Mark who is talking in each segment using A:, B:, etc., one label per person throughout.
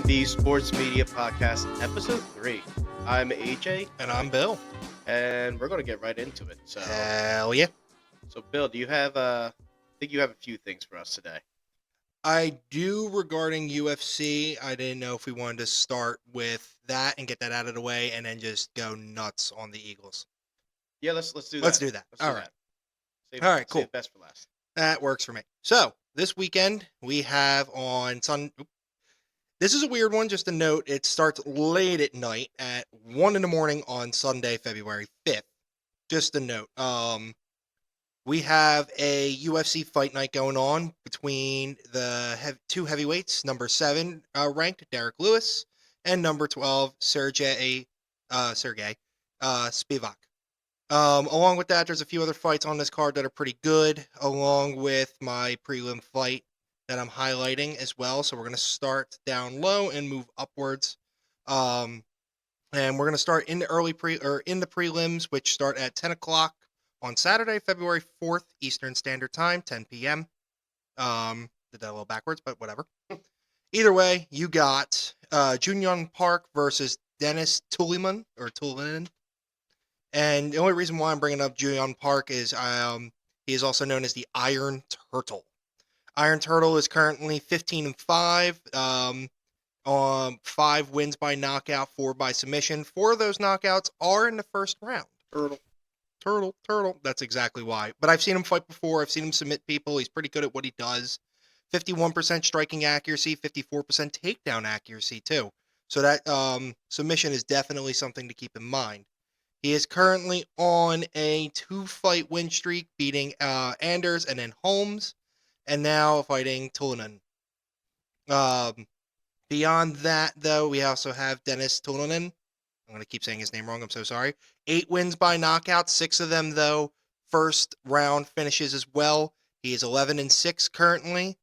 A: MD Sports Media Podcast, Episode 3. I'm AJ,
B: And I'm Bill.
A: and we're going to get right into it.
B: Hell yeah.
A: So Bill, do you have I think you have a few things for us today.
B: I do regarding UFC. I didn't know if we wanted to start with that and get that out of the way and then just go nuts on the Eagles.
A: Yeah, let's do that.
B: Let's do that.
A: All right.
B: All right, cool.
A: Save best for last.
B: That works for me. So, this weekend we have this is a weird one, just a note. It starts late at night at 1 in the morning on Sunday, February 5th. Just a note. We have a UFC fight night going on between the two heavyweights, number 7 ranked Derek Lewis and number 12 Sergey Spivak. Along with that, there's a few other fights on this card that are pretty good, along with my prelim fight that I'm highlighting as well. So we're going to start down low and move upwards. And we're going to start in the prelims, which start at 10 o'clock on Saturday, February 4th, Eastern Standard Time, 10 p.m. Did that a little backwards, but whatever. Either way, you got Junyoung Park versus Dennis Tuliman. And the only reason why I'm bringing up Junyoung Park is he is also known as the Iron Turtle. Iron Turtle is currently 15-5. 5 wins by knockout, 4 by submission. 4 of those knockouts are in the first round. Turtle. That's exactly why. But I've seen him fight before. I've seen him submit people. He's pretty good at what he does. 51% striking accuracy, 54% takedown accuracy, too. So that submission is definitely something to keep in mind. He is currently on a 2-fight win streak, beating Anders and then Holmes, and now fighting Tulinan. Beyond that, though, we also have Dennis Tulinan. I'm going to keep saying his name wrong. I'm so sorry. 8 wins by knockout. 6 of them, though, first round finishes as well. He is 11-6 currently.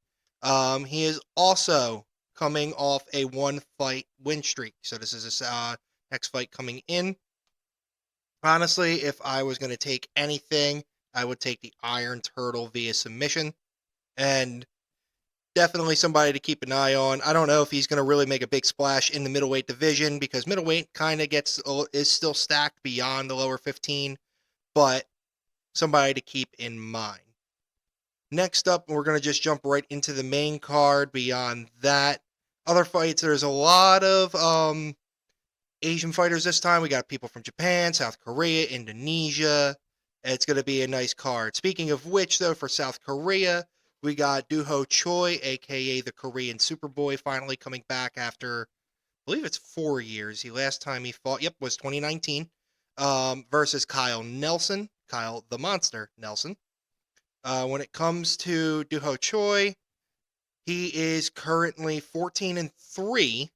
B: He is also coming off a 1-fight win streak. So this is his next fight coming in. Honestly, if I was going to take anything, I would take the Iron Turtle via submission. And definitely somebody to keep an eye on. I don't know if he's going to really make a big splash in the middleweight division because middleweight kind of is still stacked beyond the lower 15, but somebody to keep in mind. Next up, we're going to just jump right into the main card. Beyond that, other fights, there's a lot of Asian fighters this time. We got people from Japan, South Korea, Indonesia. It's going to be a nice card. Speaking of which, though, for South Korea, we got Doo-Ho Choi, a.k.a. the Korean Superboy, finally coming back after, I believe it's 4 years. The last time he fought, was 2019, versus Kyle Nelson, Kyle the Monster Nelson. When it comes to Doo-Ho Choi, he is currently 14-3,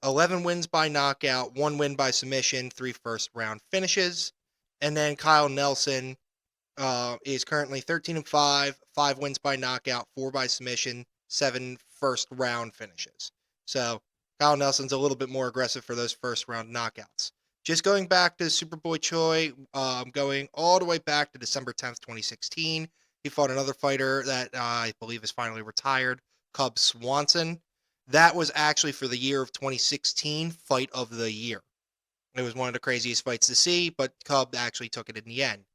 B: 11 wins by knockout, 1 win by submission, 3 first-round finishes. And then Kyle Nelson is currently 13-5, 5 wins by knockout, 4 by submission, 7 first-round finishes. So Kyle Nelson's a little bit more aggressive for those first-round knockouts. Just going back to Superboy Choi, going all the way back to December 10th, 2016, he fought another fighter that I believe is finally retired, Cub Swanson. That was actually for the year of 2016, Fight of the Year. It was one of the craziest fights to see, but Cub actually took it in the end.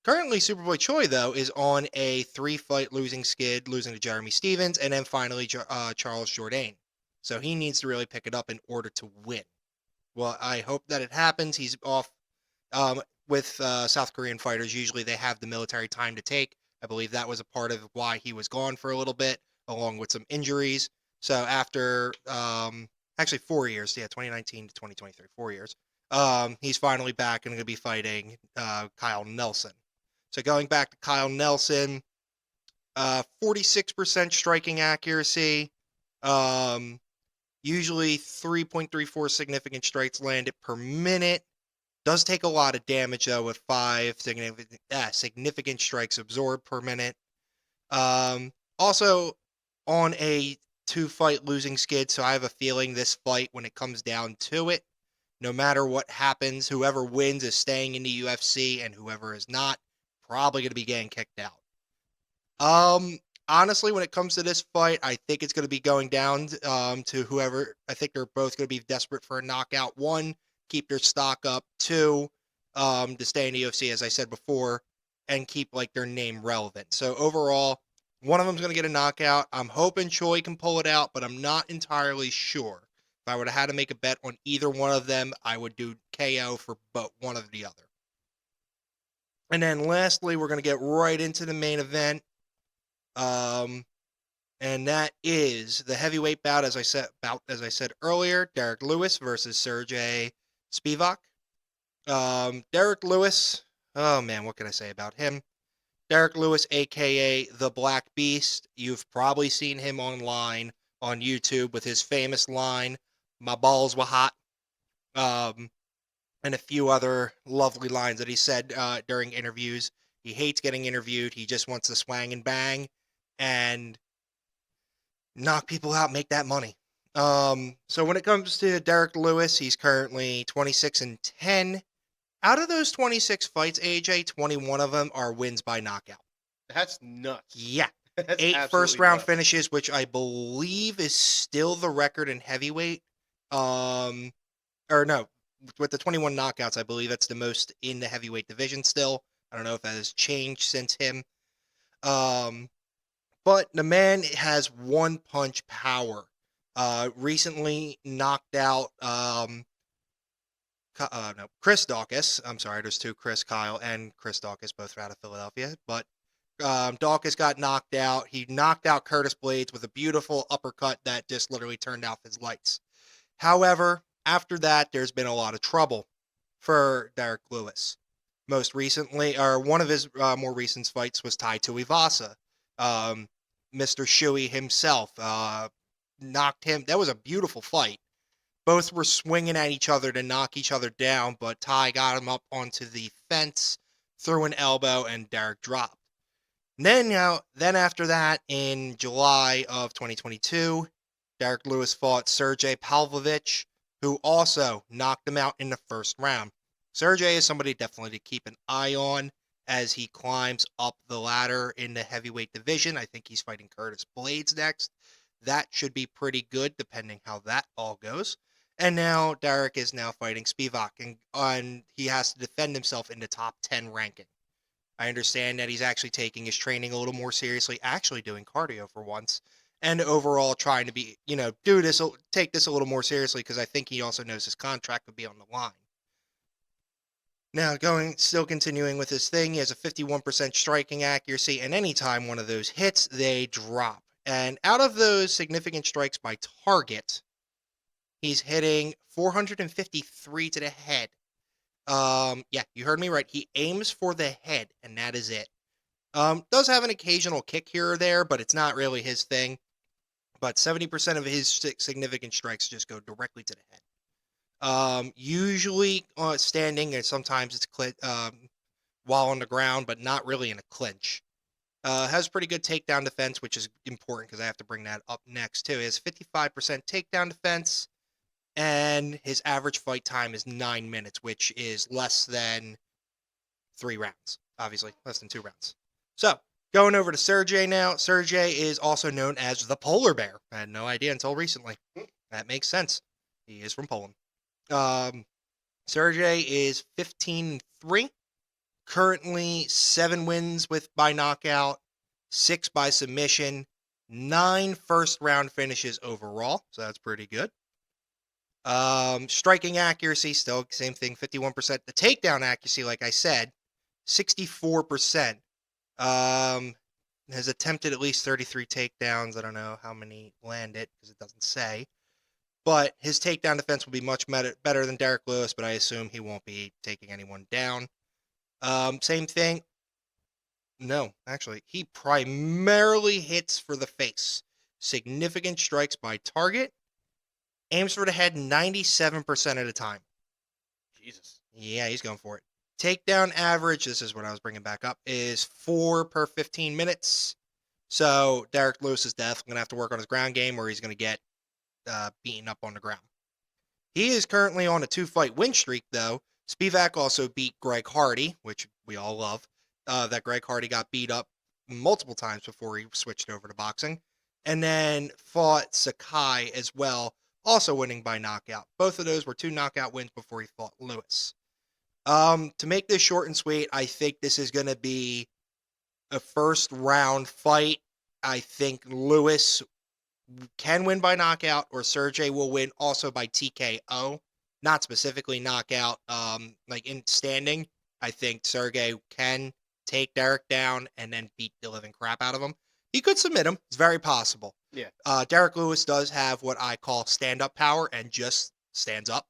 B: Currently, Superboy Choi, though, is on a 3-fight losing skid, losing to Jeremy Stevens, and then finally Charles Jourdain. So he needs to really pick it up in order to win. Well, I hope that it happens. He's off with South Korean fighters. Usually they have the military time to take. I believe that was a part of why he was gone for a little bit, along with some injuries. So after, actually 4 years, 2019 to 2023, 4 years, he's finally back and going to be fighting Kyle Nelson. So going back to Kyle Nelson, 46% striking accuracy, usually 3.34 significant strikes landed per minute. Does take a lot of damage, though, with 5 significant strikes absorbed per minute. Also on a 2-fight losing skid, so I have a feeling this fight, when it comes down to it, no matter what happens, whoever wins is staying in the UFC, and whoever is not, probably going to be getting kicked out. honestly, when it comes to this fight, I think it's going to be going down to whoever. I think they're both going to be desperate for a knockout. One, keep their stock up. Two, to stay in the UFC, as I said before, and keep like their name relevant. So overall, one of them's going to get a knockout. I'm hoping Choi can pull it out, but I'm not entirely sure. If I would have had to make a bet on either one of them, I would do KO for both one or the other. And then lastly, we're going to get right into the main event. And that is the heavyweight bout, as I said earlier, Derek Lewis versus Sergey Spivak. Derek Lewis, oh man, what can I say about him? Derek Lewis, aka the Black Beast. You've probably seen him online on YouTube with his famous line, "My balls were hot," and a few other lovely lines that he said during interviews. He hates getting interviewed. He just wants to swang and bang and knock people out, make that money. So when it comes to Derek Lewis, he's currently 26-10. Out of those 26 fights, AJ, 21 of them are wins by knockout.
A: That's nuts.
B: Yeah.
A: That's
B: 8
A: absolutely
B: first-round
A: nuts.
B: finishes, which I believe is still the record in heavyweight. Or no, with the 21 knockouts, I believe that's the most in the heavyweight division still. I don't know if that has changed since him. But the man has one-punch power. Recently knocked out Chris Daukaus. I'm sorry, there's two Chris, Kyle, and Chris Daukaus, both out of Philadelphia. But Daukaus got knocked out. He knocked out Curtis Blades with a beautiful uppercut that just literally turned off his lights. However, after that, there's been a lot of trouble for Derek Lewis. Most recently, or one of his more recent fights was Tai Tuivasa. Mr. Shuey himself knocked him. That was a beautiful fight. Both were swinging at each other to knock each other down, but Tai got him up onto the fence, threw an elbow, and Derek dropped. Then after that, in July of 2022, Derek Lewis fought Sergey Pavlovich, who also knocked him out in the first round. Sergey is somebody definitely to keep an eye on as he climbs up the ladder in the heavyweight division. I think he's fighting Curtis Blades next. That should be pretty good, depending how that all goes. And now Derek is now fighting Spivak, and he has to defend himself in the top 10 ranking. I understand that he's actually taking his training a little more seriously, actually doing cardio for once, and overall trying to be, take this a little more seriously, because I think he also knows his contract would be on the line. Now, still continuing with his thing, he has a 51% striking accuracy, and anytime one of those hits, they drop. And out of those significant strikes by target, he's hitting 453 to the head. Yeah, you heard me right. He aims for the head, and that is it. Does have an occasional kick here or there, but it's not really his thing. But 70% of his significant strikes just go directly to the head. Usually standing, and sometimes it's while on the ground, but not really in a clinch. Has pretty good takedown defense, which is important because I have to bring that up next too. He has 55% takedown defense, and his average fight time is 9 minutes, which is less than 3 rounds. Obviously, less than 2 rounds. So, going over to Sergey now. Sergey is also known as the Polar Bear. I had no idea until recently. That makes sense. He is from Poland. Sergey is 15-3. Currently 7 wins by knockout, 6 by submission, 9 first-round finishes overall. So that's pretty good. Striking accuracy, still same thing, 51%. The takedown accuracy, like I said, 64%. Has attempted at least 33 takedowns. I don't know how many landed because it doesn't say. But his takedown defense will be much better than Derek Lewis, but I assume he won't be taking anyone down. Same thing. No, actually, he primarily hits for the face. Significant strikes by target. Aims for the head 97% of the time.
A: Jesus.
B: Yeah, he's going for it. Takedown average, this is what I was bringing back up, is 4 per 15 minutes. So Derek Lewis is definitely going to have to work on his ground game, or he's going to get beaten up on the ground. He is currently on a 2-fight win streak, though. Spivak also beat Greg Hardy, which we all love. That Greg Hardy got beat up multiple times before he switched over to boxing. And then fought Sakai as well, also winning by knockout. Both of those were 2 knockout wins before he fought Lewis. To make this short and sweet, I think this is going to be a first round fight. I think Lewis can win by knockout, or Sergey will win also by TKO, not specifically knockout. Like in standing, I think Sergey can take Derek down and then beat the living crap out of him. He could submit him. It's very possible.
A: Yeah.
B: Derek Lewis does have what I call stand-up power and just stands up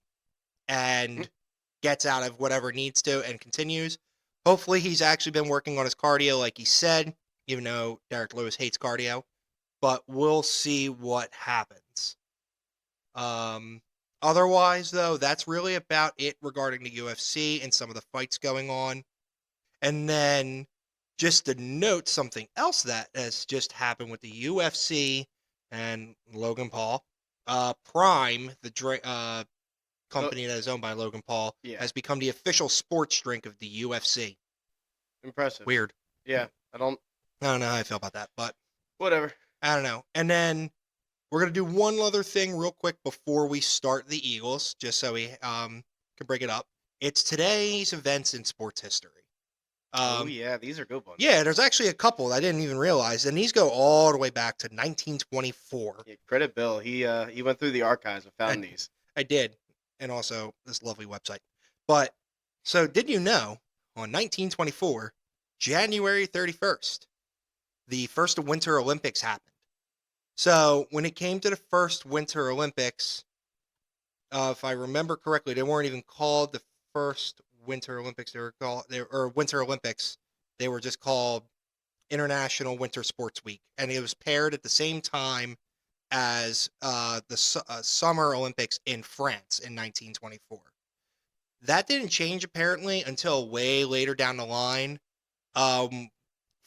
B: and gets out of whatever needs to and continues. Hopefully he's actually been working on his cardio like he said, even though Derek Lewis hates cardio. But we'll see what happens. Otherwise, though, that's really about it regarding the UFC and some of the fights going on. And then just to note something else that has just happened with the UFC and Logan Paul. Prime, the company that is owned by Logan Paul, has become the official sports drink of the UFC.
A: Impressive.
B: Weird.
A: Yeah, I don't
B: know how I feel about that, but
A: whatever.
B: I don't know. And then we're going to do one other thing real quick before we start the Eagles, just so we can break it up. It's today's events in sports history.
A: These are good ones.
B: Yeah, there's actually a couple I didn't even realize, and these go all the way back to 1924.
A: Yeah, credit Bill. He went through the archives and found these.
B: I did, and also this lovely website. But, so did you know, on 1924, January 31st, the first Winter Olympics happened. So when it came to the first Winter Olympics, if I remember correctly, they weren't even called the first Winter Olympics. They were called Winter Olympics. They were just called International Winter Sports Week, and it was paired at the same time as the Summer Olympics in France in 1924. That didn't change apparently until way later down the line.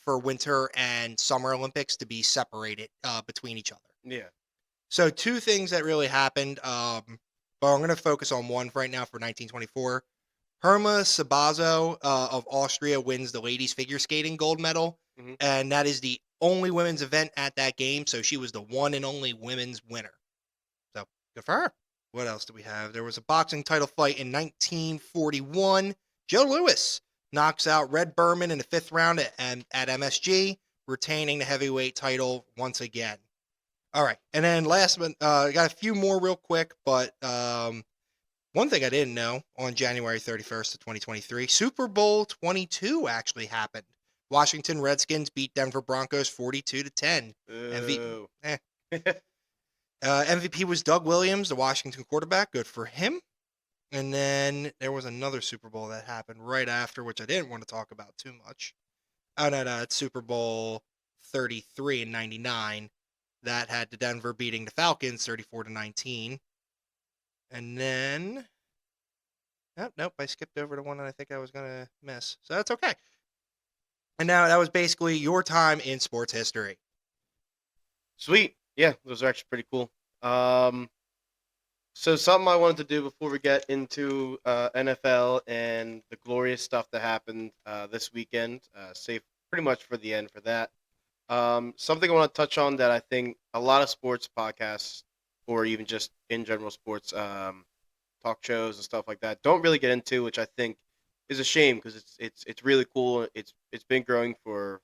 B: For Winter and Summer Olympics to be separated between each other.
A: Yeah.
B: So 2 things that really happened, but I'm going to focus on one right now for 1924. Herma Sabazo of Austria wins the ladies figure skating gold medal, and that is the only women's event at that game, so she was the one and only women's winner. So, good for her. What else do we have? There was a boxing title fight in 1941. Joe Louis knocks out Red Berman in the 5th round at MSG, retaining the heavyweight title once again. All right, and then last one, I got a few more real quick, but one thing I didn't know, on January 31st of 2023, Super Bowl 22 actually happened. Washington Redskins beat Denver Broncos 42-10. MVP was Doug Williams, the Washington quarterback. Good for him. And then there was another Super Bowl that happened right after, which I didn't want to talk about too much. Oh, no, it's Super Bowl 33 in 99. That had the Denver beating the Falcons 34-19. And then, nope, I skipped over to one that I think I was going to miss. So that's okay. And now that was basically your time in sports history.
A: Sweet. Yeah, those are actually pretty cool. So something I wanted to do before we get into NFL and the glorious stuff that happened this weekend, save pretty much for the end for that. Something I want to touch on that I think a lot of sports podcasts, or even just in general sports talk shows and stuff like that, don't really get into, which I think is a shame because it's really cool. It's been growing for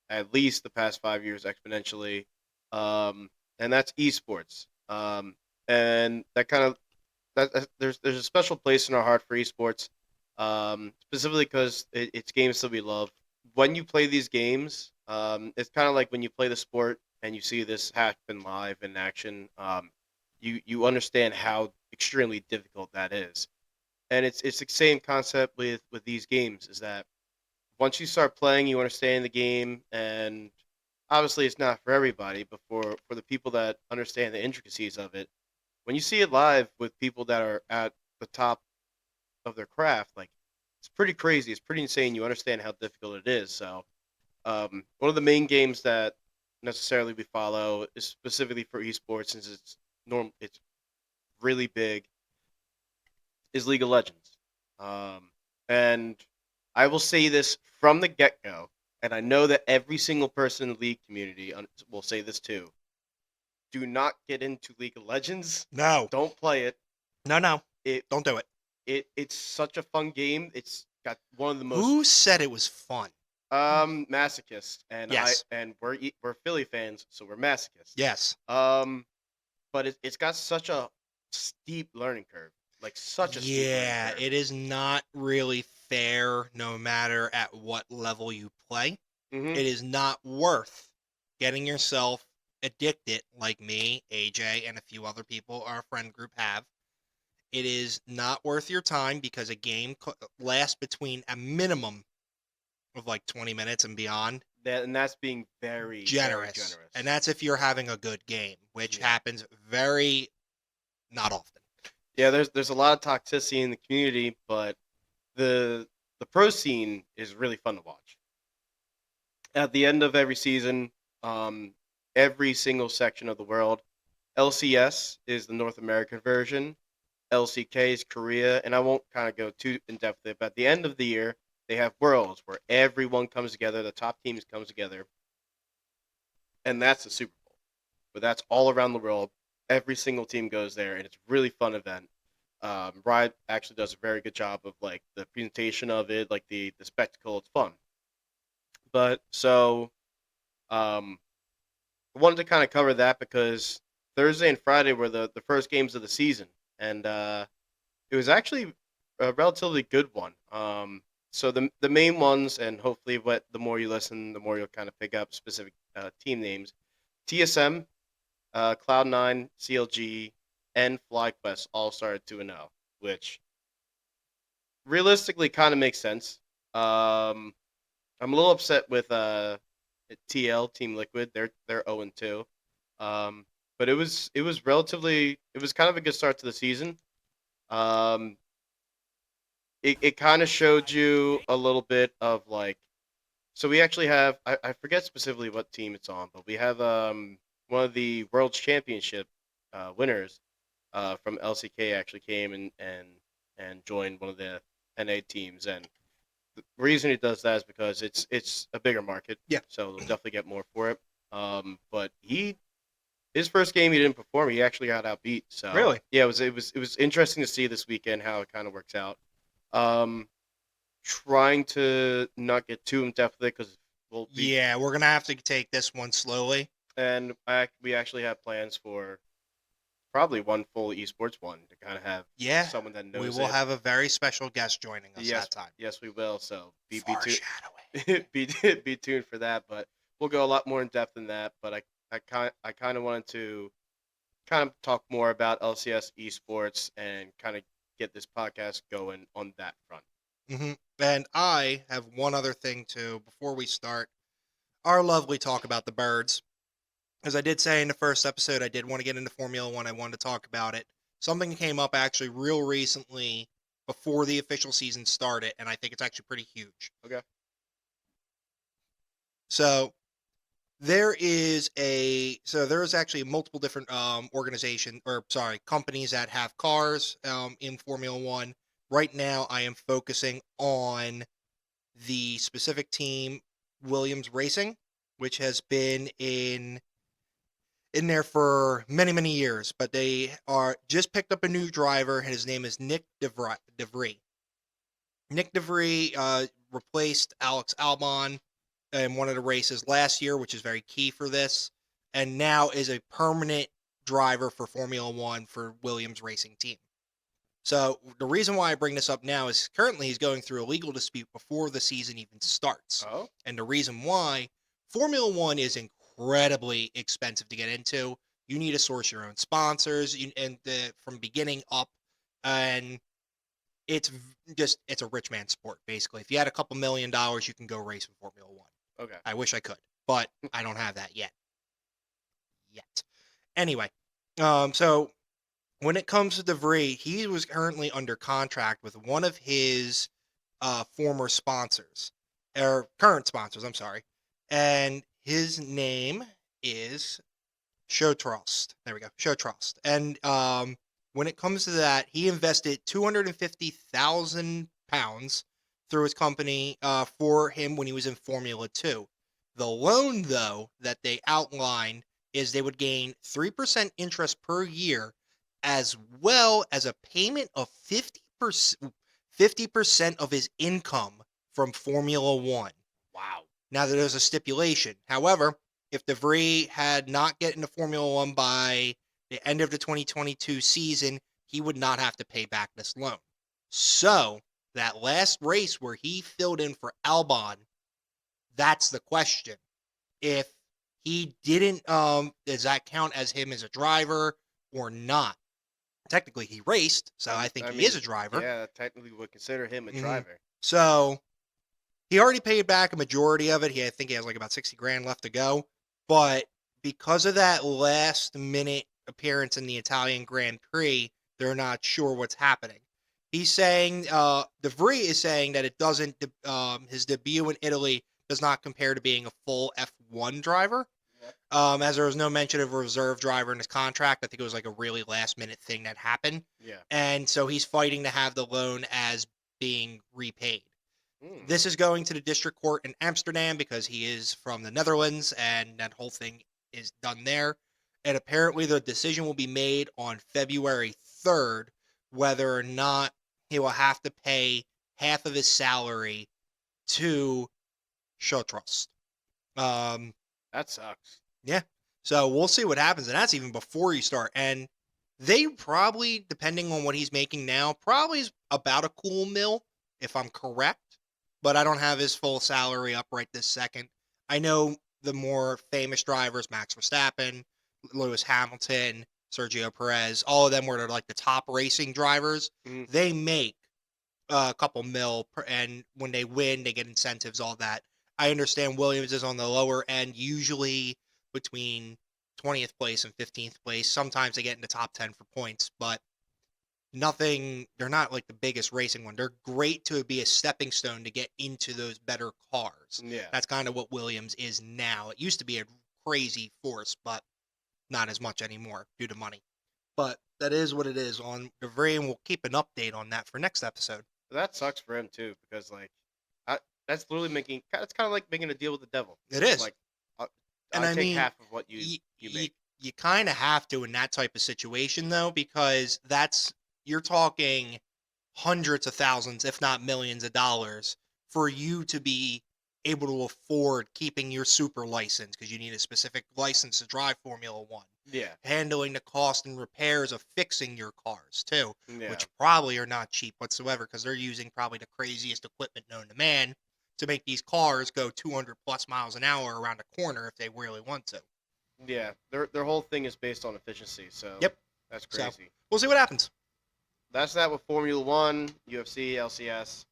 A: at least the past 5 years exponentially, and that's esports. And that kind of there's a special place in our heart for esports, specifically because it's games that we love. When you play these games, it's kind of like when you play the sport and you see this happen live in action. You understand how extremely difficult that is, and it's the same concept with these games. Is that once you start playing, you understand the game, and obviously it's not for everybody, but for the people that understand the intricacies of it. When you see it live with people that are at the top of their craft, like, it's pretty crazy. It's pretty insane. You understand how difficult it is. So, one of the main games that necessarily we follow is specifically for esports, since it's really big, is League of Legends. And I will say this from the get-go. and I know that every single person in the League community will say this too. Do not get into League of Legends.
B: No.
A: Don't play it.
B: No.
A: It
B: Don't do it.
A: it's such a fun game. It's got one of the most
B: Who said it was fun?
A: masochist, and
B: Yes.
A: we're Philly fans, so we're masochists.
B: Yes.
A: But it's got such a steep learning curve, like such a steep learning
B: Yeah,
A: curve.
B: it is not really fair no matter at what level you play.
A: Mhm.
B: It is not worth getting yourself addicted like me, AJ, and a few other people our friend group have. It is not worth your time because a game lasts between a minimum of like 20 minutes and beyond.
A: And that's being very
B: Generous.
A: very generous.
B: And that's if you're having a good game, which
A: Yeah.
B: happens very not often.
A: Yeah, there's a lot of toxicity in the community, but the pro scene is really fun to watch. At the end of every season, every single section of the world, LCS is the North American version, LCK is Korea, and I won't kind of go too in depth with it, but at the end of the year, they have Worlds where everyone comes together, the top teams comes together, and that's the Super Bowl. But that's all around the world. Every single team goes there, and it's a really fun event. Riot actually does a very good job of like the presentation of it, like the spectacle. It's fun. But so I wanted to kind of cover that because Thursday and Friday were the first games of the season, and it was actually a relatively good one. So the main ones, and hopefully, what the more you listen, the more you'll kind of pick up specific team names. TSM, Cloud9, CLG, and FlyQuest all started 2-0, which realistically kind of makes sense. I'm a little upset with TL Team Liquid. They're 0-2. But it was kind of a good start to the season. It kind of showed you a little bit of like, so we actually have I forget specifically what team it's on, but we have one of the World Championship winners from LCK actually came and joined one of the NA teams, and the reason he does that is because it's a bigger market.
B: Yeah.
A: So they'll definitely get more for it. But his first game he didn't perform. He actually got outbeat. So
B: Really?
A: yeah, it was interesting to see this weekend how it kind of works out. Trying to not get too in depth with it because we'll be,
B: Yeah, we're gonna have to take this one slowly.
A: and we actually have plans for probably one full esports one to kind of have
B: Yeah,
A: someone that knows
B: we will
A: it.
B: have a very special guest joining us
A: Yes,
B: that time.
A: yes, we will. So be
B: Foreshadowing.
A: be tuned for that. But we'll go a lot more in depth than that. But I kind of wanted to kind of talk more about LCS esports and kind of get this podcast going on that front.
B: And I have one other thing too before we start our lovely talk about the birds. As I did say in the first episode, I did want to get into Formula One. I wanted to talk about it. Something came up actually real recently before the official season started, and I think it's actually pretty huge.
A: Okay.
B: So there is actually multiple different companies that have cars in Formula One. Right now, I am focusing on the specific team, Williams Racing, which has been in there for many, many years, but they are just picked up a new driver. His name is Nick DeVry. Nick DeVry replaced Alex Albon in one of the races last year, which is very key for this, and now is a permanent driver for Formula One for Williams Racing Team. So the reason why I bring this up now is currently he's going through a legal dispute before the season even starts.
A: Oh.
B: And the reason why, Formula One is incredibly expensive to get into. You need to source your own sponsors from beginning up, and it's a rich man sport, basically. If you had a couple $1 million, you can go race in Formula One.
A: Okay.
B: I wish I could, but I don't have that yet. Anyway, so when it comes to DeVry, he was currently under contract with one of his former sponsors, or current sponsors, I'm sorry. And his name is Showtrust. There we go, Showtrust. And when it comes to that, he invested £250,000 through his company for him when he was in Formula 2. The loan, though, that they outlined is they would gain 3% interest per year, as well as a payment of 50% of his income from Formula 1.
A: Wow.
B: Now, there's a stipulation. However, if DeVries had not get into Formula 1 by the end of the 2022 season, he would not have to pay back this loan. So, that last race where he filled in for Albon, that's the question. If he didn't, does that count as him as a driver or not? Technically, he raced, so I think he is a driver.
A: Yeah, technically would consider him a
B: Mhm.
A: driver.
B: So, he already paid back a majority of it. I think he has like about 60 grand left to go. But because of that last minute appearance in the Italian Grand Prix, they're not sure what's happening. He's saying, DeVries is saying that it doesn't, his debut in Italy does not compare to being a full F1 driver. As there was no mention of a reserve driver in his contract. I think it was like a really last minute thing that happened.
A: Yeah.
B: And so he's fighting to have the loan as being repaid.
A: Mm.
B: This is going to the district court in Amsterdam because he is from the Netherlands, and that whole thing is done there. And apparently the decision will be made on February 3rd, whether or not he will have to pay half of his salary to Show Trust.
A: That sucks.
B: So we'll see what happens, and that's even before you start. And they probably, depending on what he's making now, probably is about a cool mil, if I'm correct. But I don't have his full salary up right this second. I know the more famous drivers, Max Verstappen, Lewis Hamilton, Sergio Perez, all of them were like the top racing drivers.
A: Mhm.
B: They make a couple mil, and when they win, they get incentives, all that. I understand Williams is on the lower end, usually between 20th place and 15th place. Sometimes they get in the top 10 for points, but they're not like the biggest racing one. They're great to be a stepping stone to get into those better cars.
A: Yeah.
B: That's kind of what Williams is now. It used to be a crazy force, but not as much anymore due to money. But that is what it is on DeVries, and we'll keep an update on that for next episode.
A: That sucks for him too, because like, that's literally making. It's kind of like making a deal with the devil.
B: It is.
A: Like,
B: And
A: I
B: I
A: take
B: mean,
A: half of what you make.
B: You kind of have to in that type of situation, though, because you're talking hundreds of thousands, if not millions of dollars for you to be able to afford keeping your super license, because you need a specific license to drive Formula 1.
A: Yeah.
B: Handling the cost and repairs of fixing your cars, too,
A: Yeah.
B: which probably are not cheap whatsoever, because they're using probably the craziest equipment known to man to make these cars go 200 plus miles an hour around a corner if they really want to.
A: Yeah. Their whole thing is based on efficiency. So.
B: Yep.
A: That's
B: So-
A: crazy.
B: We'll see what happens.
A: That's that with Formula One, UFC, LCS.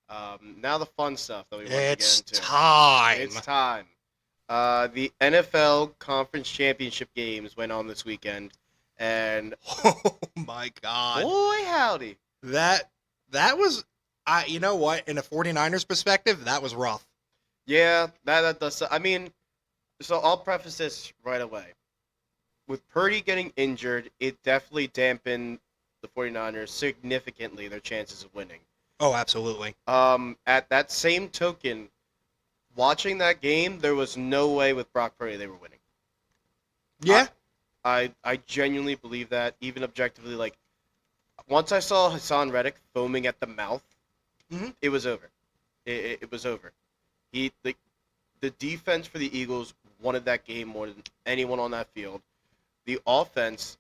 A: Now the fun stuff that we want to
B: It's
A: get into.
B: time.
A: It's time. The NFL Conference Championship games went on this weekend, and
B: Oh my God.
A: boy howdy,
B: That was, you know what, in a 49ers perspective, that was rough.
A: yeah, that does. I mean, so I'll preface this right away. With Purdy getting injured, it definitely dampened the 49ers significantly, their chances of winning.
B: Oh, absolutely.
A: At that same token, watching that game, there was no way with Brock Purdy they were winning.
B: Yeah.
A: I genuinely believe that, even objectively. Like, once I saw Hassan Reddick foaming at the mouth,
B: Mhm.
A: it was over. It was over. The defense for the Eagles wanted that game more than anyone on that field. The offense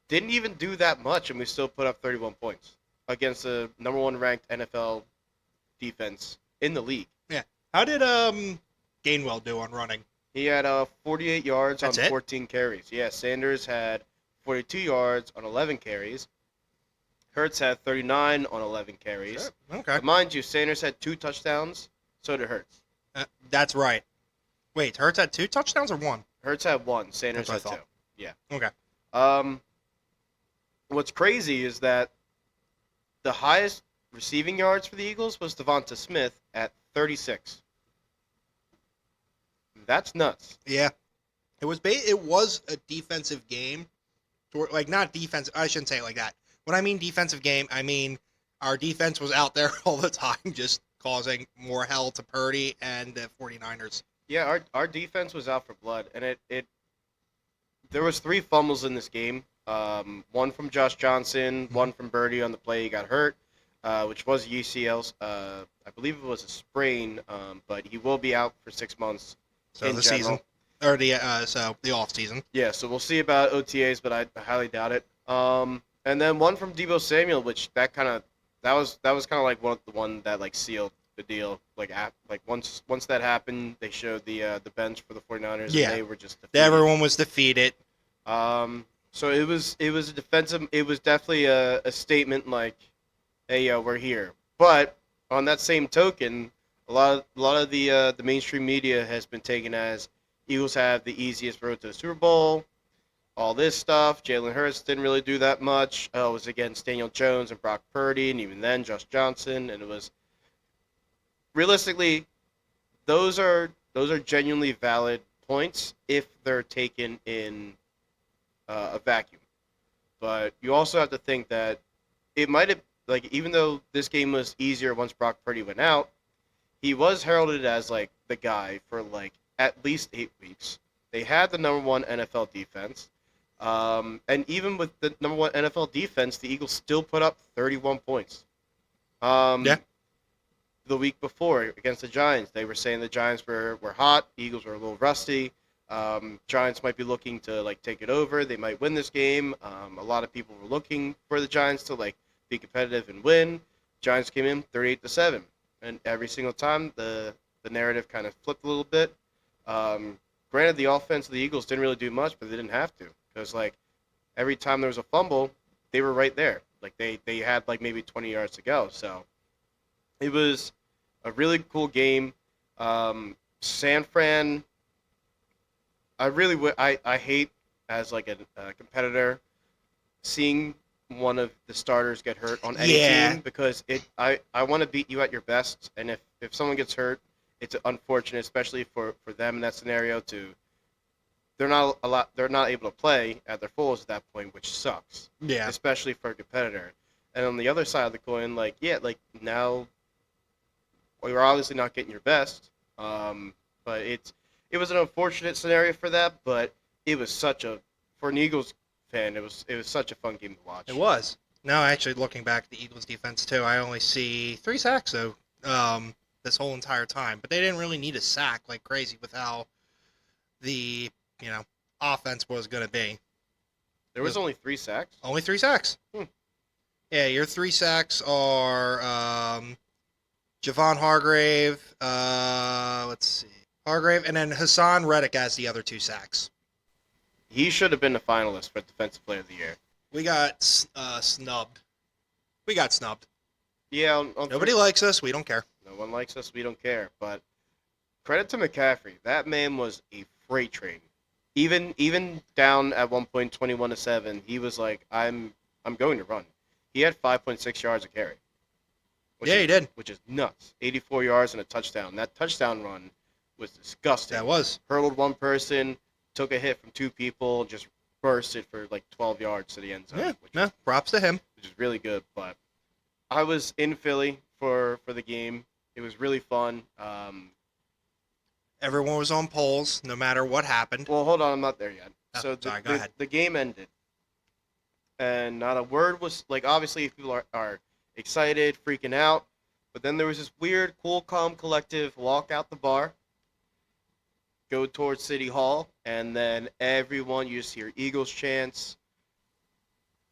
A: didn't even do that much, and we still put up 31 points against the number one ranked NFL defense in the league.
B: How did Gainwell do on running?
A: He had 48 yards
B: That's
A: on
B: it?
A: 14 carries. Yeah, Sanders had 42 yards on 11 carries. Hurts had 39 on 11 carries.
B: Sure. Okay.
A: But mind you, Sanders had 2 touchdowns, so did Hurts.
B: That's right. Wait, Hurts had 2 touchdowns or 1?
A: Hurts had 1, Sanders
B: That's
A: had
B: what I
A: 2. Yeah.
B: Okay.
A: What's crazy is that the highest receiving yards for the Eagles was Devonta Smith at 36. That's nuts.
B: Yeah. It was a defensive game. Like, not defense. I shouldn't say it like that. When I mean defensive game, I mean our defense was out there all the time just causing more hell to Purdy and the 49ers.
A: Yeah, our defense was out for blood, and it there was 3 fumbles in this game. One from Josh Johnson, one from Birdie on the play he got hurt, which was UCL. I believe it was a sprain, but he will be out for 6 months
B: So
A: in
B: the
A: general.
B: season, or the off season.
A: Yeah, so we'll see about OTAs, but I highly doubt it. And then one from Debo Samuel, which that was kind of like the one that like sealed the deal. Like once that happened, they showed the bench for the 49ers,
B: Yeah.
A: and they were just defeated.
B: Everyone was defeated.
A: So it was a defensive. It was definitely a statement like, hey, we're here. But on that same token, a lot of the mainstream media has been taken as Eagles have the easiest road to the Super Bowl. All this stuff. Jalen Hurts didn't really do that much. It was against Daniel Jones and Brock Purdy, and even then Josh Johnson. And it was realistically, those are genuinely valid points if they're taken in a vacuum. But you also have to think that it might have, like, even though this game was easier once Brock Purdy went out, he was heralded as like the guy for like at least 8 weeks. They had the #1 NFL defense. And even with the #1 NFL defense, the Eagles still put up 31 points.
B: Yeah.
A: The week before against the Giants, they were saying the Giants were hot. The Eagles were a little rusty. Giants might be looking to like take it over. They might win this game. A lot of people were looking for the Giants to like be competitive and win. Giants came in 38-7, and every single time the narrative kind of flipped a little bit. Granted, the offense of the Eagles didn't really do much, but they didn't have to because like every time there was a fumble, they were right there. Like they had like maybe 20 yards to go. So it was a really cool game. San Fran. I hate as like a competitor seeing one of the starters get hurt on any team because I want to beat you at your best, and if someone gets hurt, it's unfortunate, especially for them in that scenario. They're not able to play at their fullest at that point, which sucks.
B: Yeah.
A: Especially for a competitor. And on the other side of the coin, like now, you're obviously not getting your best. But it was an unfortunate scenario for that, but it was for an Eagles fan, it was such a fun game to watch.
B: It was. No, actually, looking back at the Eagles' defense too, I only see 3 sacks though this whole entire time. But they didn't really need a sack like crazy with how the offense was going to be.
A: There was only 3 sacks.
B: Only 3 sacks. Yeah, your 3 sacks are Javon Hargrave. Let's see, Hargrave, and then Hassan Reddick has the other 2 sacks.
A: He should have been a finalist for Defensive Player of the Year.
B: We got snubbed. We got snubbed.
A: Yeah,
B: nobody likes us. We don't care.
A: No one likes us. We don't care. But credit to McCaffrey. That man was a freight train. Even down at one point, 21-7, he was like, "I'm going to run." He had 5.6 yards a carry.
B: He did.
A: Which is nuts. 84 yards and a touchdown. That touchdown run was disgusting.
B: That was.
A: Hurdled one person, took a hit from 2 people, just bursted for like 12 yards to the end zone.
B: Yeah, props to him.
A: Which is really good. But I was in Philly for the game. It was really fun.
B: Everyone was on polls, no matter what happened.
A: Well, hold on, I'm not there yet.
B: Go ahead.
A: The game ended, and not a word was like. Obviously, people are excited, freaking out, but then there was this weird, cool, calm, collective walk out the bar, go towards City Hall, and then everyone you just hear Eagles chants.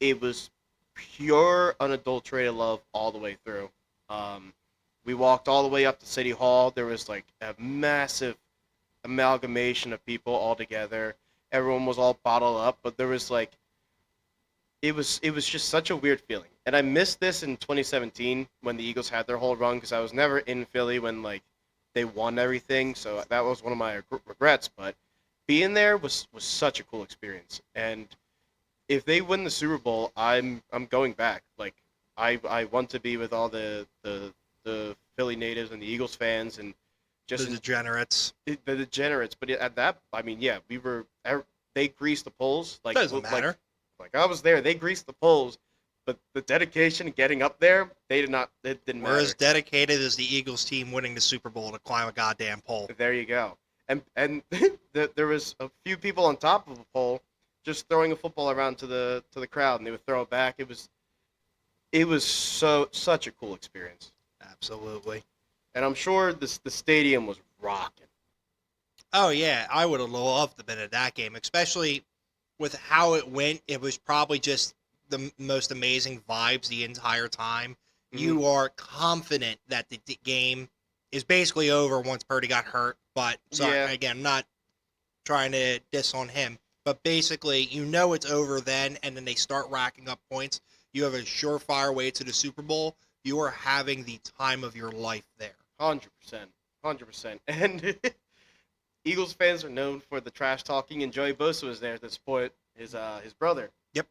A: It was pure, unadulterated love all the way through. We walked all the way up to City Hall. There was like a massive amalgamation of people all together. Everyone was all bottled up, but there was like, it was just such a weird feeling. And I missed this in 2017 when the Eagles had their whole run because I was never in Philly when like they won everything. So that was one of my regrets. But being there was such a cool experience. And if they win the Super Bowl, I'm going back. Like I want to be with all the Philly natives and the Eagles fans and just
B: the degenerates.
A: The degenerates, but at that, I mean, yeah, they greased the poles. Like
B: Doesn't matter.
A: Like I was there. They greased the poles but the dedication getting up there, they did not. It didn't
B: We're
A: matter.
B: as dedicated as the Eagles team winning the Super Bowl to climb a goddamn pole.
A: There you go. And there was a few people on top of the pole just throwing a football around to the crowd, and they would throw it back. It was such a cool experience,
B: Absolutely.
A: and I'm sure the stadium was rocking.
B: Oh yeah, I would have loved to been at that game, especially with how it went. It was probably just the most amazing vibes the entire time. You are confident that the game is basically over once Purdy got hurt. But sorry,
A: Yeah.
B: again, I'm not trying to diss on him, but basically, you know it's over then, and then they start racking up points. You have a surefire way to the Super Bowl. You are having the time of your life there.
A: 100%, 100%. And Eagles fans are known for the trash talking, and Joey Bosa was there to support his brother.
B: Yep.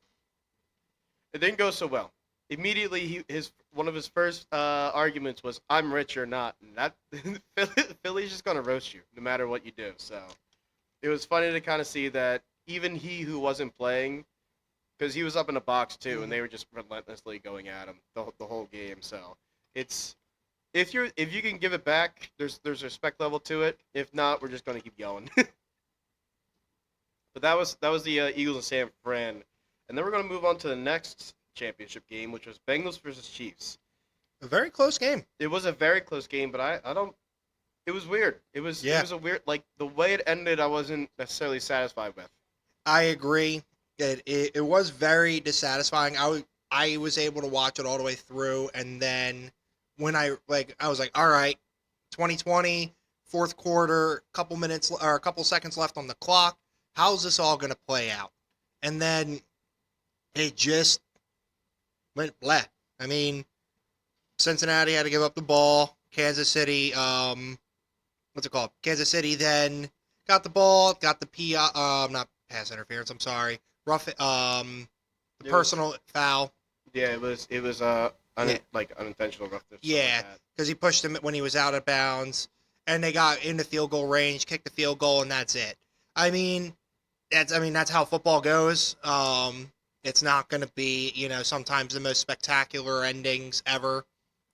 A: It didn't go so well. Immediately, one of his first arguments was, "I'm rich or not," and that Philly's just gonna roast you no matter what you do. So it was funny to kind of see that even he who wasn't playing, because he was up in the box too, and they were just relentlessly going at him the whole game. So it's if you can give it back, there's a respect level to it. If not, we're just gonna keep going. But that was the Eagles and San Fran, and then we're gonna move on to the next championship game, which was Bengals versus Chiefs.
B: A very close game.
A: It was a very close game, but I don't. It was weird. It was a weird, like the way it ended. I wasn't necessarily satisfied with.
B: I agree. It was very dissatisfying. I was able to watch it all the way through, and then when I was like, all right, 2020 fourth quarter, couple minutes or a couple seconds left on the clock. How's this all going to play out? And then it just went bleh. I mean, Cincinnati had to give up the ball. Kansas City, what's it called? Kansas City then got the ball, got the not pass interference. I'm sorry, personal foul.
A: Yeah, it was like unintentional roughness.
B: Yeah, because he pushed him when he was out of bounds, and they got into field goal range, kicked the field goal, and that's it. I mean, that's how football goes. It's not going to be, sometimes the most spectacular endings ever,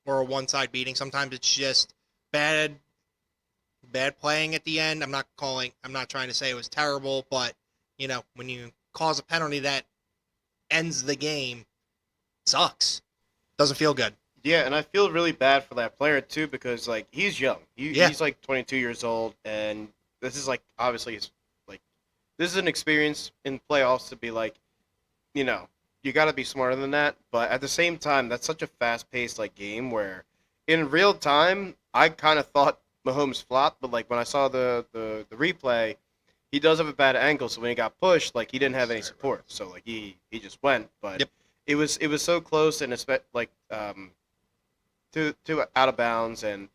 B: or a one-side beating. Sometimes it's just bad playing at the end. I'm not trying to say it was terrible, but when you cause a penalty that ends the game, it sucks. Doesn't feel good.
A: Yeah, and I feel really bad for that player too because like he's young. He's like 22 years old, and this is like obviously this is an experience in playoffs to be like, you got to be smarter than that. But at the same time, that's such a fast-paced like game where, in real time, I kind of thought Mahomes flopped. But like when I saw the replay, he does have a bad ankle. So when he got pushed, like he didn't have any support. So like he just went. But it was so close and like to out of bounds and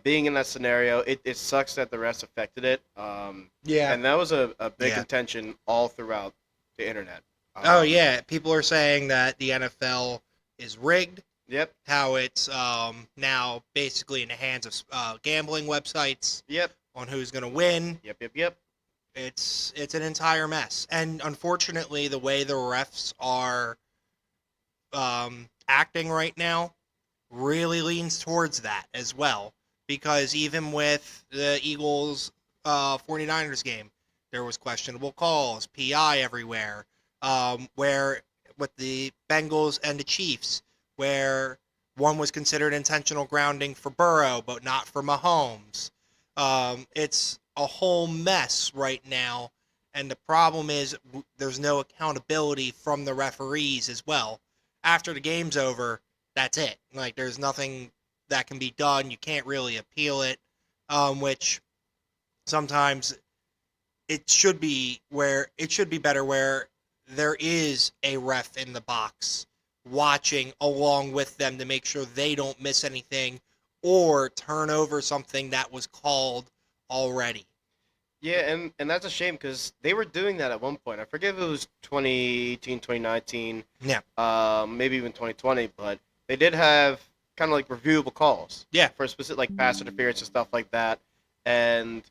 A: being in that scenario, it sucks that the refs affected it. And that was a big contention all throughout the internet.
B: Oh yeah, people are saying that the NFL is rigged.
A: Yep.
B: How it's now basically in the hands of gambling websites.
A: Yep.
B: On who's going to win.
A: Yep.
B: It's an entire mess, and unfortunately, the way the refs are acting right now really leans towards that as well. Because even with the Eagles 49ers game, there was questionable calls, PI everywhere. Where with the Bengals and the Chiefs, where one was considered intentional grounding for Burrow, but not for Mahomes. It's a whole mess right now, and the problem is there's no accountability from the referees as well. After the game's over, that's it. Like, there's nothing that can be done. You can't really appeal it, which sometimes it should be better where there is a ref in the box watching along with them to make sure they don't miss anything or turn over something that was called already.
A: Yeah, and that's a shame because they were doing that at one point. I forget if it was 2018, 2019, maybe even 2020, but they did have kind of like reviewable calls.
B: Yeah.
A: For specific like pass interference and stuff like that. And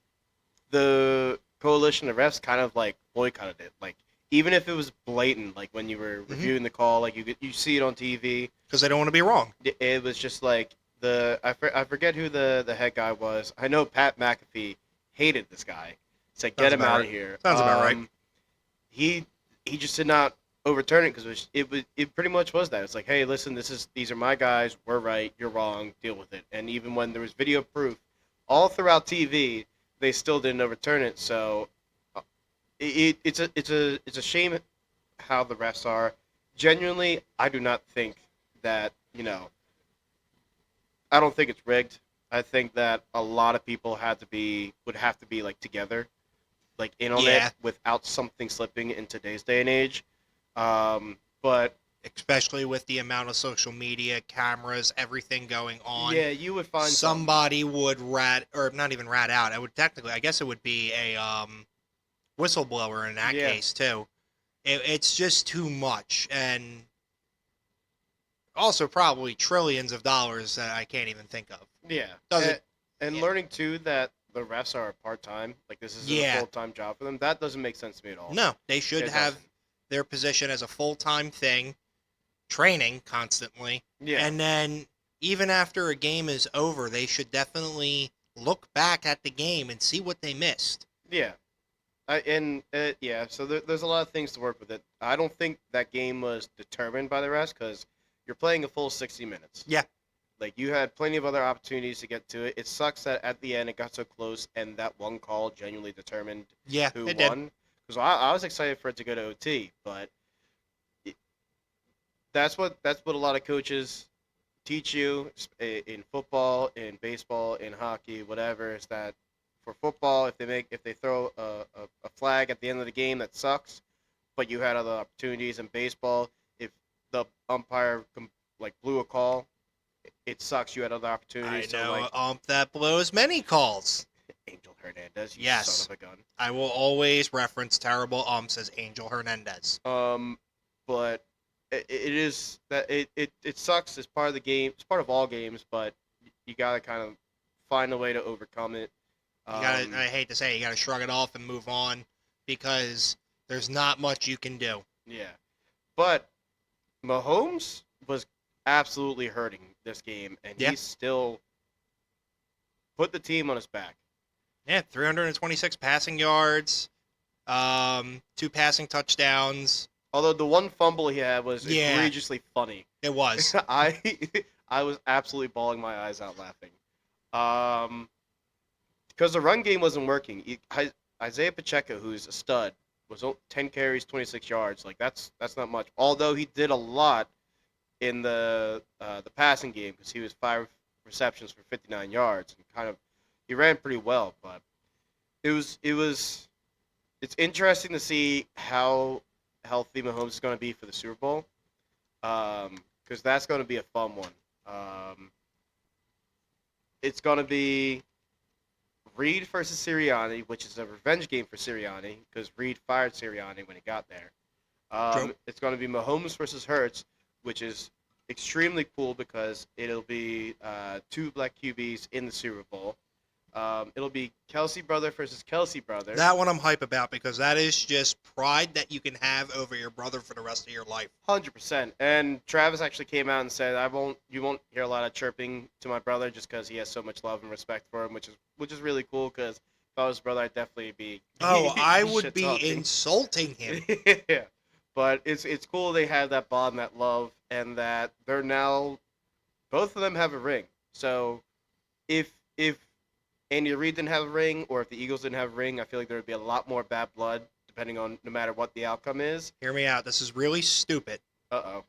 A: the coalition of refs kind of like boycotted it. Like even if it was blatant, like when you were reviewing the call, like you see it on TV,
B: because they don't want to be wrong.
A: it was just like I forget who the head guy was. I know Pat McAfee hated this guy. Said get
B: Sounds
A: him
B: about
A: out
B: right.
A: of here.
B: Sounds about right.
A: He just did not overturn it because it pretty much was that. It's like, hey, listen, these are my guys. We're right. You're wrong. Deal with it. And even when there was video proof, all throughout TV, they still didn't overturn it. So it's a shame how the refs are. Genuinely, I do not think that I don't think it's rigged. I think that a lot of people would have to be like together, like in on
B: Yeah.
A: it without something slipping in today's day and age. But
B: Especially with the amount of social media, cameras, everything going on.
A: yeah, you would find
B: somebody would or not even rat out. I guess it would be a whistleblower in that
A: Yeah.
B: case too. It's just too much, and also probably trillions of dollars that I can't even think of.
A: Yeah,
B: Does it-
A: and
B: yeah.
A: learning too that the refs are part time, like this is
B: Yeah.
A: a full time job for them. That doesn't make sense to me at all.
B: No, they should
A: It
B: have
A: doesn't.
B: their position as a full-time thing, training constantly,
A: Yeah,
B: and then even after a game is over, they should definitely look back at the game and see what they missed.
A: yeah. So there's a lot of things to work with it. I don't think that game was determined by the refs because you're playing a full 60 minutes.
B: Yeah.
A: Like you had plenty of other opportunities to get to it. It sucks that at the end it got so close and that one call genuinely determined
B: Yeah,
A: who
B: it did.
A: won. Because I was excited for it to go to OT, but that's what a lot of coaches teach you in football, in baseball, in hockey, whatever. Is that for football, if they throw a flag at the end of the game, that sucks. But you had other opportunities in baseball. If the umpire blew a call, it sucks. You had other
B: I
A: opportunities.
B: know
A: So,
B: that blows many calls.
A: Angel Hernandez, you
B: Yes.
A: son of a gun.
B: I will always reference terrible umps as Angel Hernandez.
A: But it is that it sucks. It's part of the game. It's part of all games, but you gotta kind of find a way to overcome it.
B: I hate to say it, you gotta shrug it off and move on because there's not much you can do.
A: Yeah, but Mahomes was absolutely hurting this game, and
B: Yeah.
A: he still put the team on his back.
B: Yeah, 326 passing yards, 2 passing touchdowns.
A: Although the one fumble he had was
B: Yeah.
A: egregiously funny.
B: It was.
A: I was absolutely bawling my eyes out laughing. Because the run game wasn't working. Isaiah Pacheco, who's a stud, was 10 carries, 26 yards. Like that's not much. Although he did a lot in the passing game because he was 5 receptions for 59 yards and he ran pretty well. But it's interesting to see how healthy Mahomes is going to be for the Super Bowl, because that's going to be a fun one. It's going to be Reed versus Sirianni, which is a revenge game for Sirianni because Reed fired Sirianni when he got there.
B: True.
A: It's going to be Mahomes versus Hurts, which is extremely cool because it'll be 2 black QBs in the Super Bowl. It'll be Kelsey brother versus Kelsey brother.
B: That one I'm hype about because that is just pride that you can have over your brother for the rest of your life.
A: 100%. And Travis actually came out and said, you won't hear a lot of chirping to my brother just because he has so much love and respect for him, which is really cool because if I was his brother, I'd definitely be.
B: Oh, I would be
A: shit-talking.
B: insulting him.
A: Yeah, but it's cool they have that bond, that love, and that they're now both of them have a ring. So if Andy Reid didn't have a ring, or if the Eagles didn't have a ring, I feel like there would be a lot more bad blood, depending on no matter what the outcome is.
B: Hear me out. This is really stupid.
A: Uh-oh.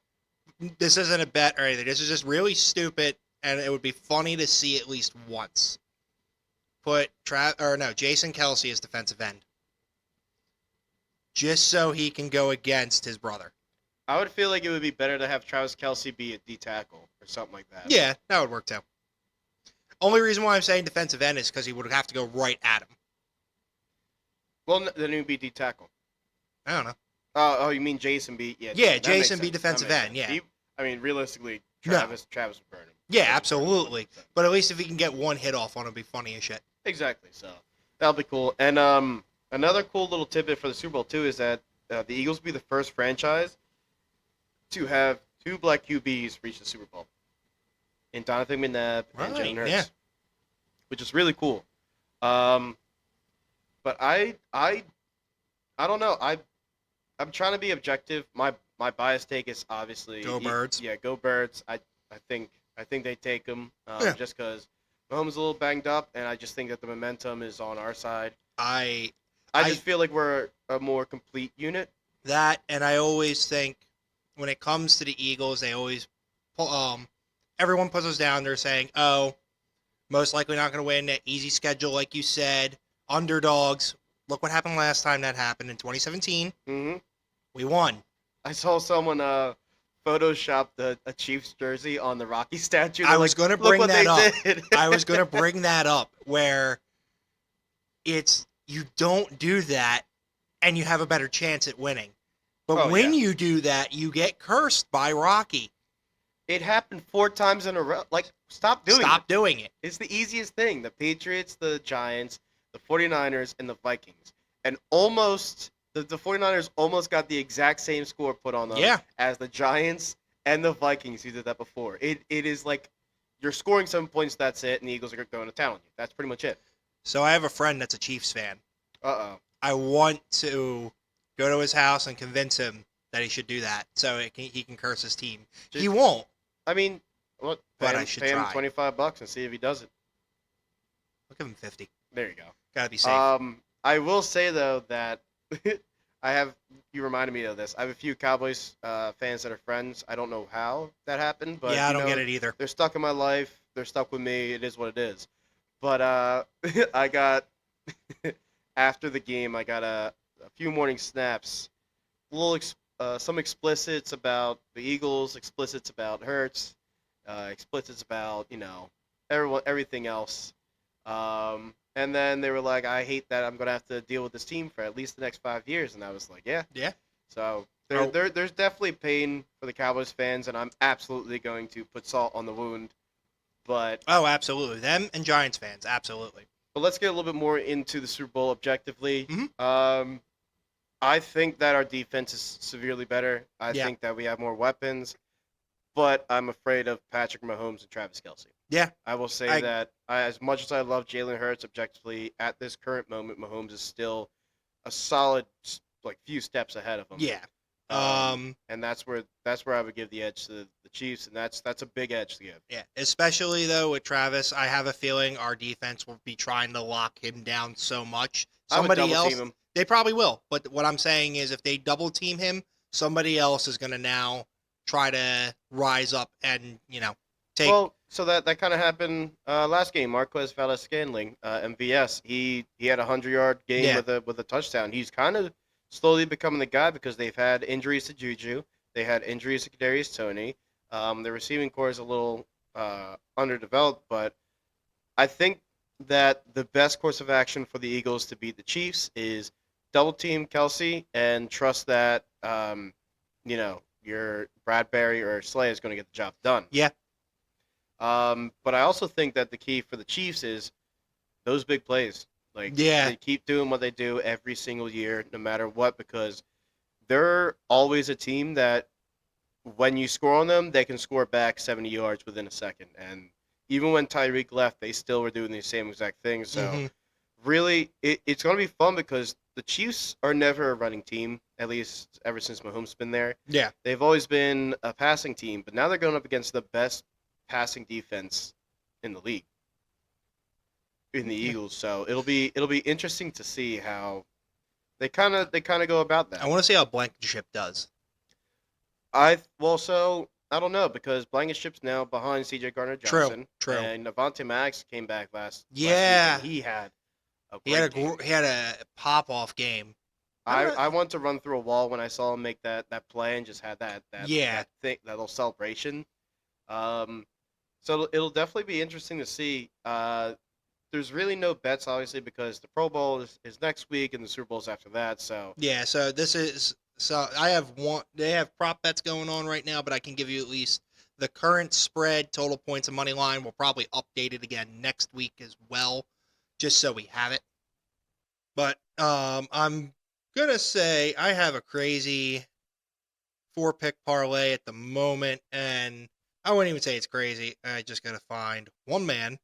B: This isn't a bet or anything. This is just really stupid, and it would be funny to see at least once. Put Jason Kelsey as defensive end, just so he can go against his brother.
A: I would feel like it would be better to have Travis Kelsey be a D tackle or something like that.
B: Yeah, that would work too. Only reason why I'm saying defensive end is because he would have to go right at him.
A: Well, then it would be D tackle.
B: I don't know.
A: Oh, you mean Jason B? Yeah.
B: Yeah,
A: that
B: Jason
A: makes
B: be
A: sense.
B: defensive
A: That
B: end,
A: makes
B: yeah.
A: sense. Realistically,
B: No.
A: Travis would burn him.
B: Yeah,
A: Travis would burn him
B: absolutely.
A: 100%.
B: But at least if he can get one hit off on him, it'd be funny as shit.
A: Exactly. So that'll be cool. And another cool little tidbit for the Super Bowl too is that the Eagles will be the first franchise to have two black QBs reach the Super Bowl in Donovan McNabb and
B: Right.
A: Jalen
B: Yeah.
A: Hurts, which is really cool. Um, but I don't know. I'm trying to be objective. My bias take is obviously
B: Go Birds.
A: yeah, go Birds. I think they take them
B: Yeah.
A: just because Mahomes is a little banged up, and I just think that the momentum is on our side.
B: I
A: I just feel like we're a more complete unit.
B: and I always think when it comes to the Eagles, they always everyone puts us down. They're saying, "Oh, most likely not going to win. Easy schedule, like you said. Underdogs. Look what happened last time that happened in 2017.
A: hmm
B: We won.
A: I saw someone Photoshop a Chiefs jersey on the Rocky statue.
B: I
A: They're
B: was
A: like,
B: going to
A: "Look
B: bring
A: what
B: that
A: they
B: up.
A: did."
B: I was going to bring that up where it's you don't do that and you have a better chance at winning. But
A: Oh,
B: when
A: yeah.
B: you do that, you get cursed by Rocky.
A: It happened 4 times in a row. Like, stop doing it.
B: Stop doing it.
A: It's the easiest thing. The Patriots, the Giants, the 49ers, and the Vikings. And almost, the 49ers almost got the exact same score put on them
B: Yeah.
A: as the Giants and the Vikings who did that before. It is like you're scoring 7 points, that's it, and the Eagles are going to town on you. That's pretty much it.
B: So I have a friend that's a Chiefs fan.
A: Uh-oh.
B: I want to go to his house and convince him that he should do that so he can curse his team. He won't.
A: I mean, what?
B: But I should
A: pay him
B: try.
A: $25 and see if he does it.
B: I'll give him 50.
A: There you go.
B: Gotta be safe.
A: I will say though that you reminded me of this. I have a few Cowboys fans that are friends. I don't know how that happened, but
B: yeah, I
A: you
B: don't
A: know,
B: get it either.
A: they're stuck in my life. They're stuck with me. It is what it is. But I got after the game, I got a few morning snaps, some explicits about the Eagles, explicits about Hurts, explicits about everything else. And then they were like, I hate that I'm going to have to deal with this team for at least the next 5 years. And I was like, yeah.
B: Yeah.
A: So
B: Oh.
A: there's definitely pain for the Cowboys fans, and I'm absolutely going to put salt on the wound. But
B: Oh, absolutely. Them and Giants fans, absolutely.
A: let's get a little bit more into the Super Bowl objectively.
B: Mhm.
A: I think that our defense is severely better. I
B: Yeah.
A: think that we have more weapons, but I'm afraid of Patrick Mahomes and Travis Kelce.
B: Yeah.
A: I will say that as much as I love Jalen Hurts objectively, at this current moment, Mahomes is still a solid few steps ahead of him.
B: Yeah.
A: And that's where I would give the edge to the Chiefs, and that's a big edge to give.
B: Yeah. Especially though with Travis, I have a feeling our defense will be trying to lock him down so much.
A: I would
B: Somebody
A: double
B: else,
A: team him.
B: they probably will. But what I'm saying is, if they double team him, somebody else is going to now try to rise up and take.
A: Well, so that kind of happened last game. Marquez Valdes-Scantling, MVS, he had a 100-yard game
B: Yeah.
A: with a touchdown. He's kind of slowly becoming the guy because they've had injuries to Juju, they had injuries to Kadarius Toney. The receiving core is a little underdeveloped, but I think that the best course of action for the Eagles to beat the Chiefs is double team Kelsey and trust that your Bradbury or Slay is going to get the job done.
B: Yeah.
A: But I also think that the key for the Chiefs is those big plays. Like,
B: Yeah.
A: they keep doing what they do every single year, no matter what, because they're always a team that when you score on them, they can score back 70 yards within a second. And even when Tyreek left, they still were doing the same exact thing. So
B: Mhm.
A: really, it's going to be fun because the Chiefs are never a running team, at least ever since Mahomes been there.
B: Yeah.
A: They've always been a passing team, but now they're going up against the best passing defense in the league, in the Eagles. So it'll be interesting to see how they kind of go about that.
B: I want to see how Blankenship does.
A: I don't know because Blankenship's now behind C.J. Gardner-Johnson.
B: True.
A: And Avonte Maddox came back last
B: Yeah.
A: week, and he had a
B: He had
A: great game.
B: he had a pop off game.
A: I want to run through a wall when I saw him make that play and just had that
B: Yeah.
A: that little celebration. So it'll definitely be interesting to see. There's really no bets, obviously, because the Pro Bowl is next week and the Super Bowl's after that. So
B: Yeah, so I have one. They have prop bets going on right now, but I can give you at least the current spread, total points, and money line. We'll probably update it again next week as well, just so we have it. But I'm gonna say I have a crazy 4-pick parlay at the moment, and I wouldn't even say it's crazy. I just gotta find one man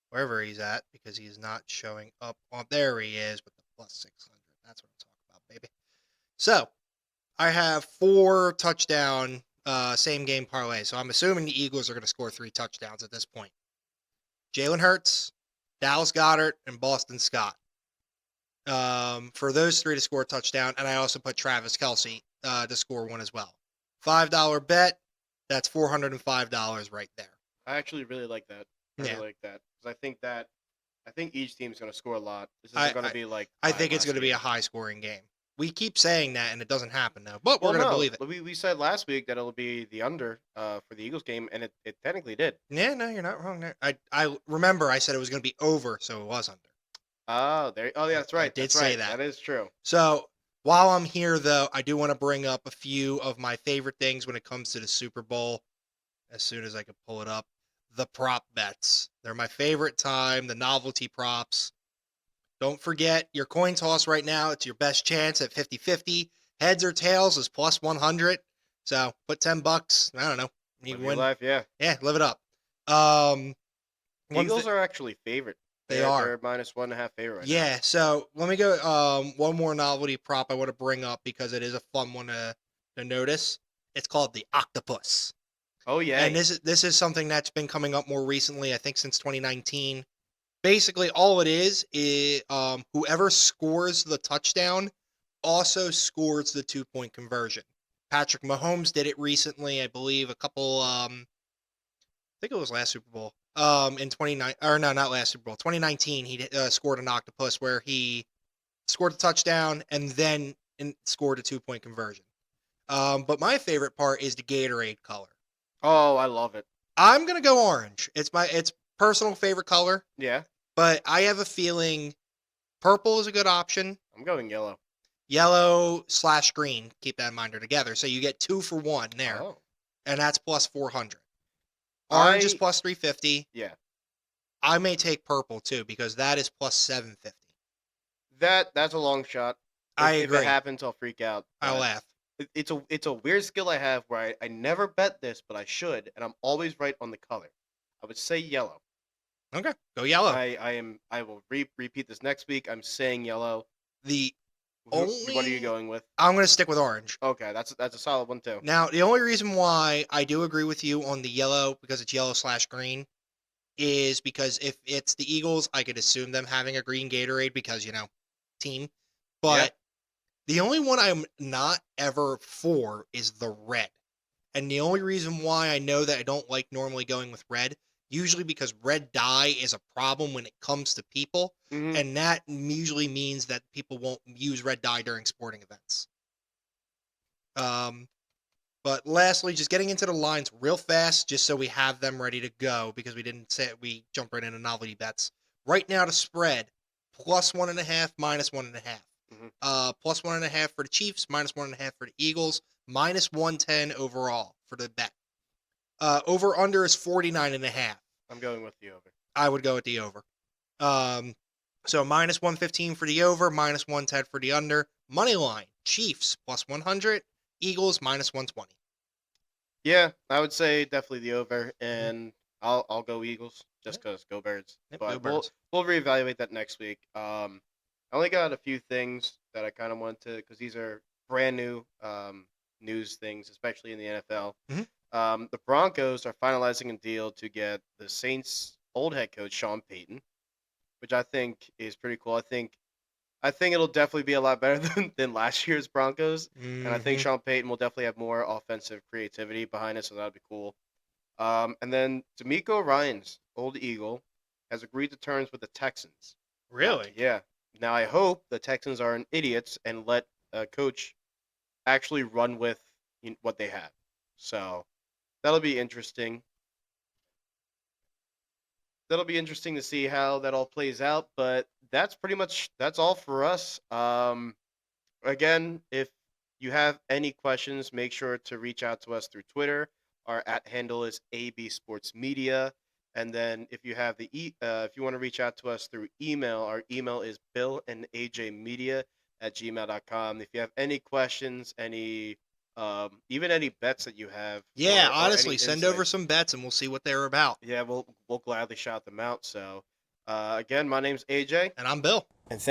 B: wherever he's at because he's not showing up on. There he is with the plus 600. That's what I'm talking about, baby. So I have 4 touchdown same game parlay. So I'm assuming the Eagles are going to score 3 touchdowns at this point. Jalen Hurts, Dallas Goedert, and Boston Scott. For those 3 to score a touchdown, and I also put Travis Kelce to score one as well. $5 bet. That's $405 right there.
A: I actually really like that. I
B: Yeah.
A: really like that because I think each team's going to score a lot. This
B: I-
A: isn't going to be like
B: I
A: my
B: think it's
A: last
B: going to be
A: game.
B: a high scoring game. We keep saying that, and it doesn't happen though. But we're
A: Well,
B: going to
A: no,
B: believe it.
A: we said last week that it'll be the under for the Eagles game, and it technically did.
B: Yeah, no, you're not wrong there. I remember I said it was going to be over, so it was under.
A: Oh, yeah, that's right.
B: did
A: That's
B: say
A: right.
B: that.
A: That is true.
B: So while I'm here, though, I do want to bring up a few of my favorite things when it comes to the Super Bowl. As soon as I can pull it up, the prop bets. They're my favorite time. The novelty props. Don't forget your coin toss right now. It's your best chance at 50-50. Heads or tails is plus 100. So put $10. I don't know. You
A: Live your
B: win.
A: life, yeah.
B: Yeah, live it up. One
A: Eagles are actually favorite.
B: They are.
A: They're minus 1.5 favorite right now.
B: Yeah, so let me go. One more novelty prop I want to bring up because it is a fun one to notice. It's called the octopus,
A: Oh yeah.
B: and this is something that's been coming up more recently. I think since 2019. Basically, all it is whoever scores the touchdown also scores the 2-point conversion. Patrick Mahomes did it recently, I believe, I think it was last Super Bowl. In 29 or no, not last Super Bowl. 2019, he scored an octopus where he scored a touchdown and then scored a 2-point conversion. But my favorite part is the Gatorade color.
A: Oh, I love it.
B: I'm gonna go orange. It's personal favorite color,
A: Yeah,
B: but I have a feeling purple is a good option.
A: I'm going yellow.
B: Yellow/green. Keep that in mind are together, so you get 2 for 1 there,
A: Oh,
B: and that's plus 400. Orange is
A: I-
B: plus 350.
A: yeah.
B: I may take purple too because that is plus 750.
A: That's a long shot.
B: I
A: If
B: agree.
A: it happens, I'll freak out.
B: I'll
A: but
B: laugh.
A: It's a weird skill I have where I never bet this, but I should, and I'm always right on the color. I would say yellow.
B: Okay, go yellow.
A: I will repeat this next week. I'm saying yellow.
B: The
A: What are
B: Only-
A: you going with?
B: I'm going to stick with orange.
A: Okay, that's a solid one too.
B: Now, the only reason why I do agree with you on the yellow because it's yellow/green is because if it's the Eagles, I could assume them having a green Gatorade because team. But the only one I'm not ever for is the red. And the only reason why I know that I don't like normally going with red, usually because red dye is a problem when it comes to people,
A: Mhm.
B: and that usually means that people won't use red dye during sporting events. But lastly, just getting into the lines real fast, just so we have them ready to go, because we didn't say we jump right into novelty bets. Right now, the spread plus 1.5, minus 1.5.
A: Mhm.
B: Plus 1.5 for the Chiefs, minus 1.5 for the Eagles, minus 110 overall for the bet. Over under is 49.5.
A: I'm going with the over.
B: I would go with the over. So minus 115 for the over, minus 110 for the under. Money line, Chiefs plus 100, Eagles minus 120.
A: Yeah, I would say definitely the over, and I'll go Eagles just because go Birds.
B: Yep,
A: But
B: go Birds.
A: we'll reevaluate that next week. I only got a few things that I kind of want to because these are brand new news things, especially in the NFL.
B: Mhm.
A: The Broncos are finalizing a deal to get the Saints' old head coach Sean Payton, which I think is pretty cool. I think it'll definitely be a lot better than last year's Broncos. And I think
B: Mhm.
A: Sean Payton will definitely have more offensive creativity behind it, so that'd be cool. And then D'Amico Ryans, old Eagle, has agreed to terms with the Texans.
B: Really?
A: Yeah. Now I hope the Texans aren't idiots and let a coach actually run with what they have. So that'll be interesting. That'll be interesting to see how that all plays out. But that's all for us. Again, if you have any questions, make sure to reach out to us through Twitter. Our @handle is AB Sports Media. And then if you have if you want to reach out to us through email, our email is billandajmedia gmail.com. If you have any questions, even any bets that you have,
B: Yeah,
A: or
B: honestly,
A: any
B: send over
A: insights,
B: some bets and we'll see what they're about.
A: yeah, we'll gladly shout them out. So, again, my name's AJ.
B: And I'm Bill.